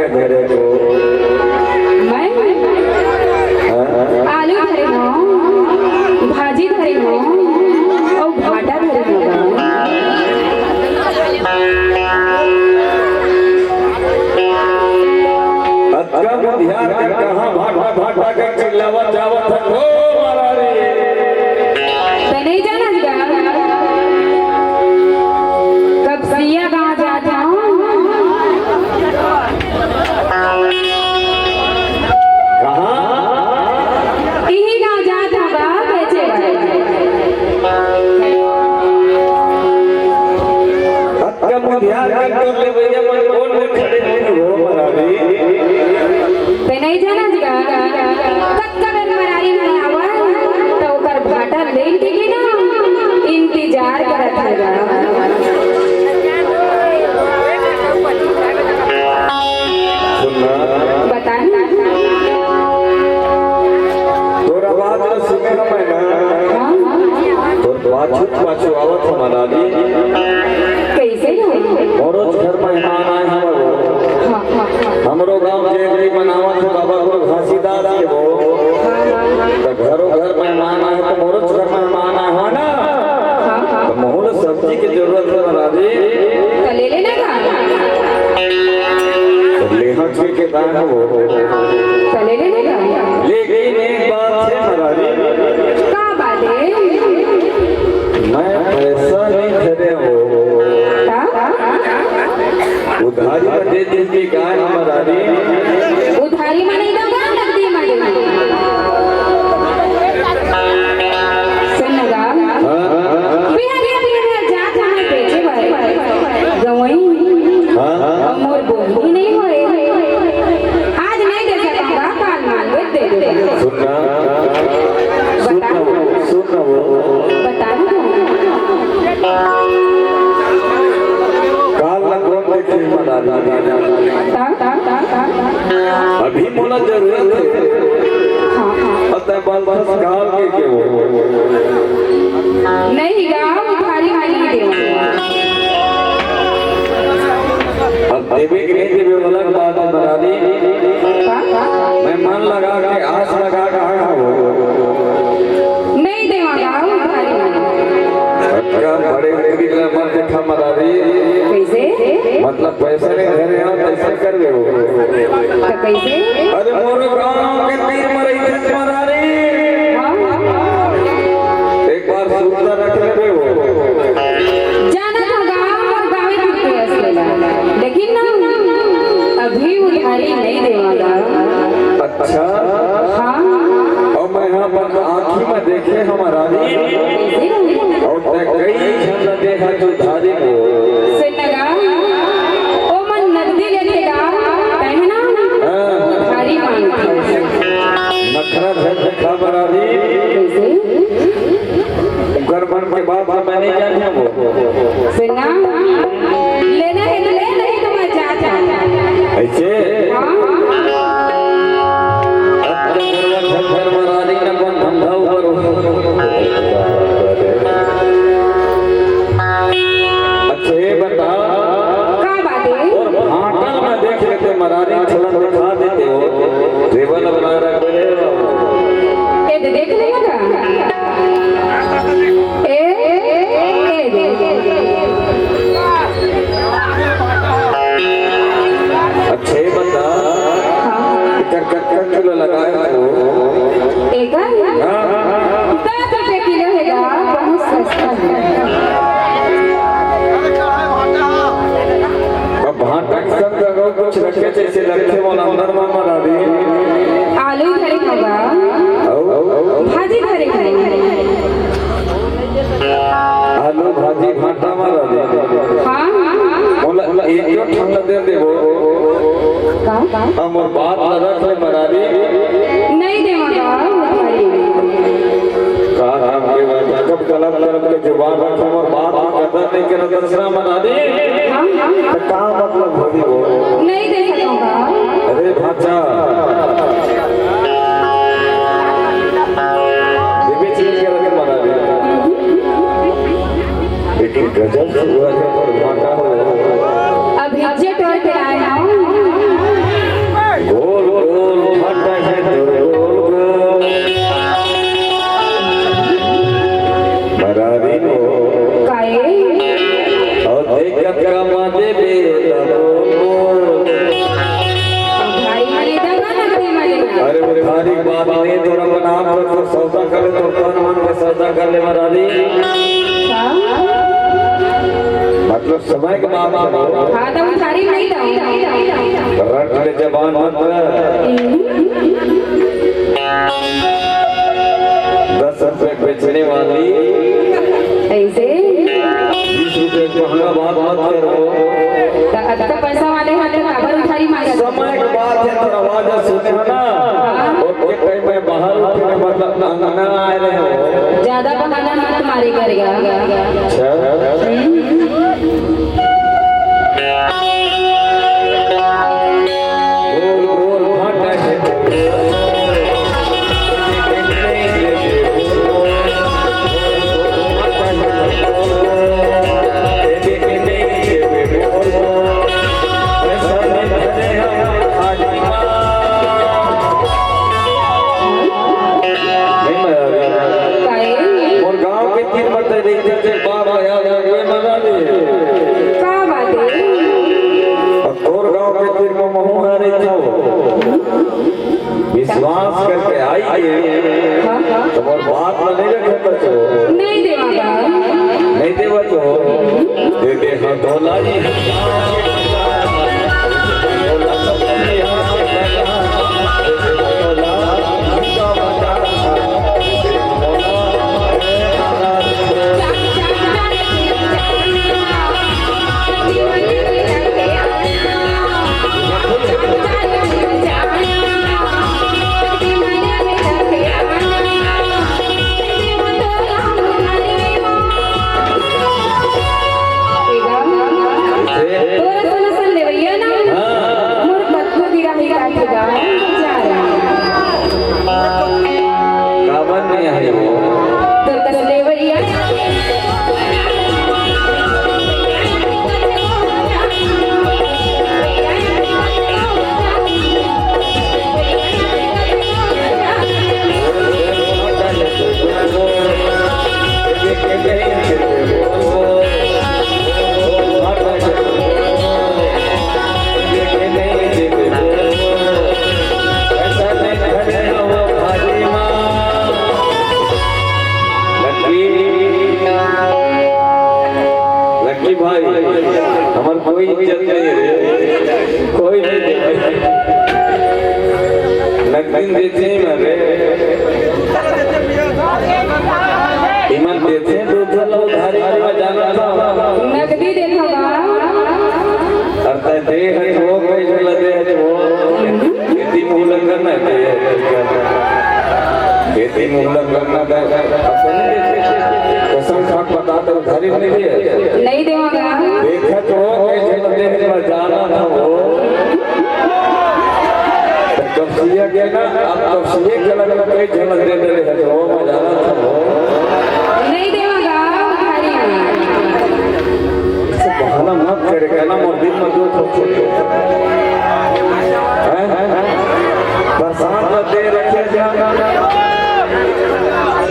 के धरे को मैं आलू धरे हो, भाजी धरे हो और भाटा धरे हो। अक्का ध्यान कर कहां भाटा भाटा के चिल्लावत जावत हो मारा रे तो नहीं जाना क्या कब सिया गाँव जाता हूँ यही गाँव जाता होगा बेचे अक्का ध्यान कर ले भैया मन कौन खड़े हो मारा रे तो नहीं जाना क्या कच्चा में मरारी नहीं आवा तो कर भाटा ले के ना इंतजार करत रहेगा। बताना तोरा बात सुने ना मैं तोर बात छुप पाछू आवत हमारा दी कैसे मोरो घर मेहमान आए हमरो गांव के गरीब मनावत है बाबा को घासीदार के वो तो घरों घर मेहमान आए तो मोरो घर मेहमान आए हो ना तो मोहन सब्जी की जरूरत है हमारा दी तो ले लेना का लेहा के दान वो तो ले लेना का ले गई ने एक बात है हमारा दी का बात है मैं पैसा नहीं खरे हो उधारी में दे दीजिए गाय हमारा दी उधारी में नहीं दूंगा नकदी में दूंगा। सुनगा बिहारिया बिहारिया जा जाने बेचे भाई गवई मोर बोली नहीं होए आज नहीं दे सकूंगा काल माल दे दे सुनना बता सुनना वो बता काल लगो देखे हमारा अभी मोला जरूरत है अतः बाल बस गाँव के वो नहीं गाँव उधारी वाली दे अब देवे के नहीं देवे अलग बात है बता दी मैं मन लगा के आस लगा के आया हूँ नहीं देवागा उधारी वाली बड़े गरीब मन देखा मरा दी कैसे मतलब पैसे नहीं धरे हो कैसे कर दे हो तो कैसे अरे मोर गाँव के तीर मरई थे मरा दी एक बार सुनता रख ले हो जाना तो गाँव और गाँव ही टूटे असलेला लेकिन ना अभी उधारी नहीं देवागा। अच्छा हाँ और मैं यहाँ पर आँखी में देखे हमारा दी और कई झंड देखा जो धारी को सुनगा ओ मन नकदी लेगा पहना उधारी मांगता नखरा धर देखा बरा दी कैसे घर बन के बाद मैं नहीं जाने वो सुनना लेना है तो ले नहीं तो मैं जाता ऐसे घर मरा दी ना कौन धंधा ऊपर अच्छे बता का बात है और भाटा में देख लेते मरारी छलन दिखा देते हो टेबल बना रखे ए देख लेगा ए अच्छे बता कर किलो लगाया हो एक 10 रुपए किलो है बहुत सस्ता है। अब भाटा के संग अगर कुछ रखे जैसे रखे वो अंदर में मरा दी आलू धरे होगा भाजी धरे आलू भाजी भाटा मरा दी हाँ बोला एक जो ठंडा दे दे वो हम और बात लगा के मरा दी नहीं देवागा काम के बाद जब गलत के जुबान रखो और बात कदर नहीं करे दूसरा मना दी तो काम मतलब होगी वो नहीं दे सकूंगा। अरे भाचा देवी चीज के रखे मना दी लेकिन गजब से हुआ है और भाटा हो अभी जे टोर पे आया हूँ उधारी बात नहीं तोरा बना तो सौदा कर तो तन मन के सौदा कर ले महारानी मतलब समय के बात करो हाँ तो उधारी नहीं दो रट ले जबान मत 10 रुपए बेचने वाली ऐसे 20 रुपए महंगा बात मत करो तो पैसा वाले हाथ काबर उधारी मांगा समय के बात है तो आवाज सुने हो ना और कहीं मैं बाहर उठने मतलब अंगना आए रहे हो ज्यादा बहाना मत मारी करेगा विश्वास करके आइए तुम्हार बात में नहीं रखे बच्चो नहीं देवागा नहीं दे बच्चो दे दे हाँ धोला जी हमार कोई इज्जत नहीं है कोई नहीं नकदी देते हैं मरे ईमान देते हैं दूध वाला उधारी में जाना था नकदी देखा अर्थात दे है वो कोई चला दे है वो खेती मूलन करना है खेती मूलन करना कसम खाक बता तो उधारी नहीं है नहीं देवागा देखा तो कैसे मंदिर में जाना था वो जब सिया गया ना अब तो सिए के अलग अलग कई झलक दे रहे हैं जो में जाना था वो नहीं देवागा उधारी से बहाना मत करेगा ना मोर दिन में दो छोटे हैं बरसात में दे रखे जाना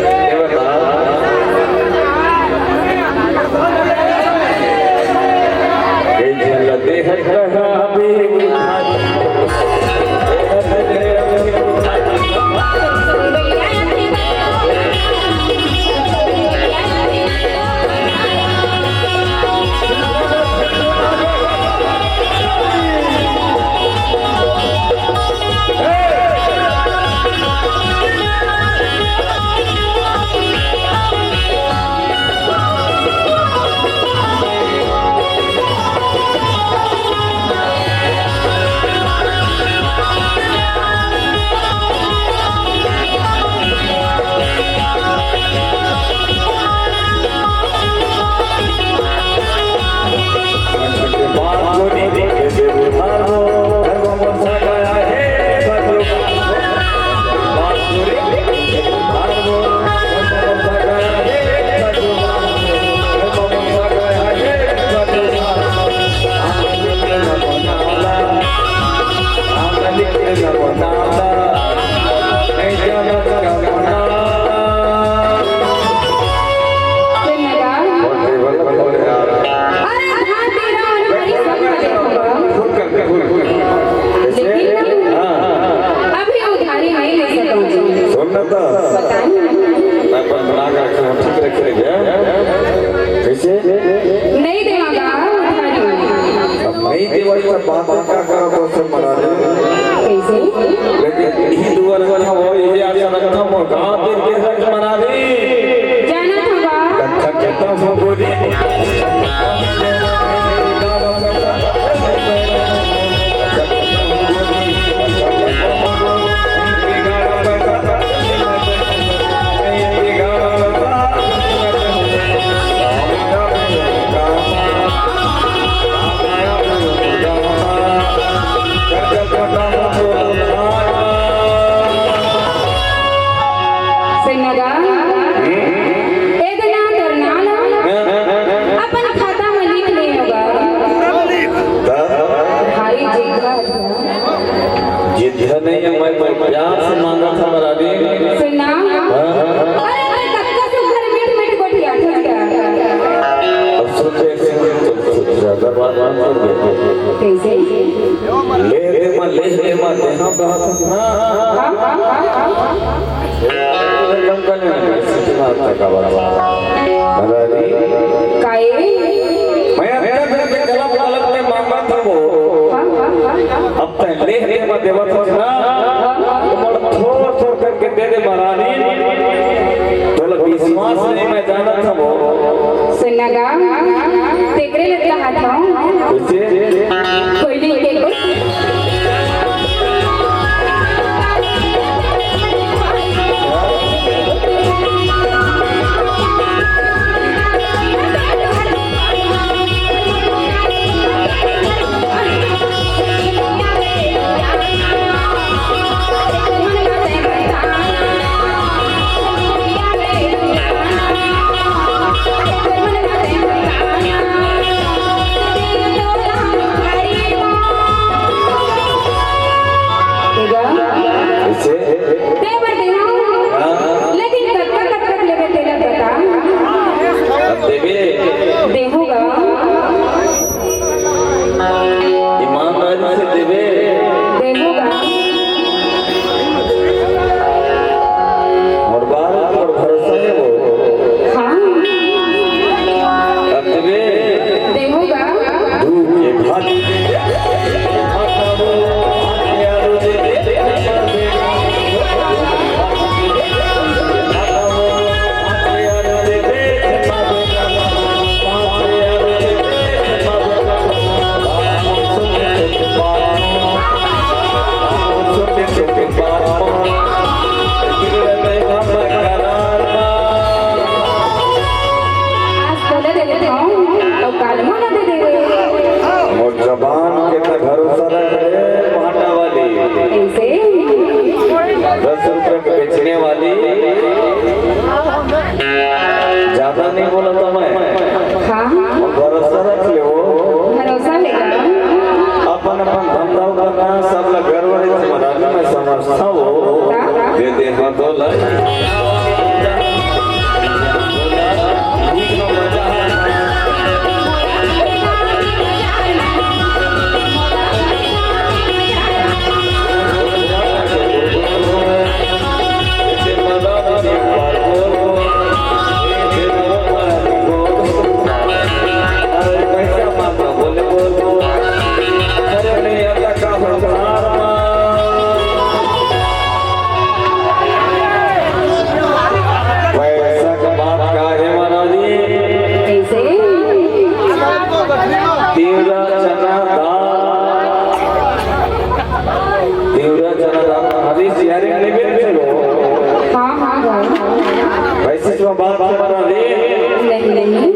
ये बता लगे है तो सब मना दे कैसे लेकिन ही दुआर वाला वो ये आशा रखता हूं गांव दिन के रंग मना दे जाना था कच्चा कहता हूं गोरी सिन्नगा एदना तरनाला अपन खाता में लिख ले होगा भारी जिद्द नहीं है मैं प्यार से मांगा था मेरा दिन सुनना अरे मैं कक्का से घर मीठ मीठ गोटिया ठीक है अब सोचे ज्यादा बात कैसे ले दे मत देहा बात ना कम करने सीखना का बड़ा मरादी काए मैं अपने पे गलत गलत में मांगा था वो अब तक ले मत देवा था ना तुम थोड़ा थोड़ा करके दे दे महारानी तो विश्वास नहीं मैं जाना था वो सुनगा तेरे लगता हाथों कैसे कोई नहीं के जबान के तो भरोसा रखे भाटा वाली 10 रुपए में बेचने वाली ज्यादा नहीं बोला था मैं भरोसा रख ले वो भरोसा लेगा अपन धंधा करना सब लोग घर वाले समाधान में समझता वो दे दे हाँ तो बात हमारा नहीं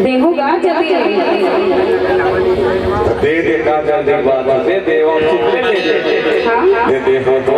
देहूगा जब दे दे का जल्दी बात दे दे और दे दे हाँ दे दे हाँ तो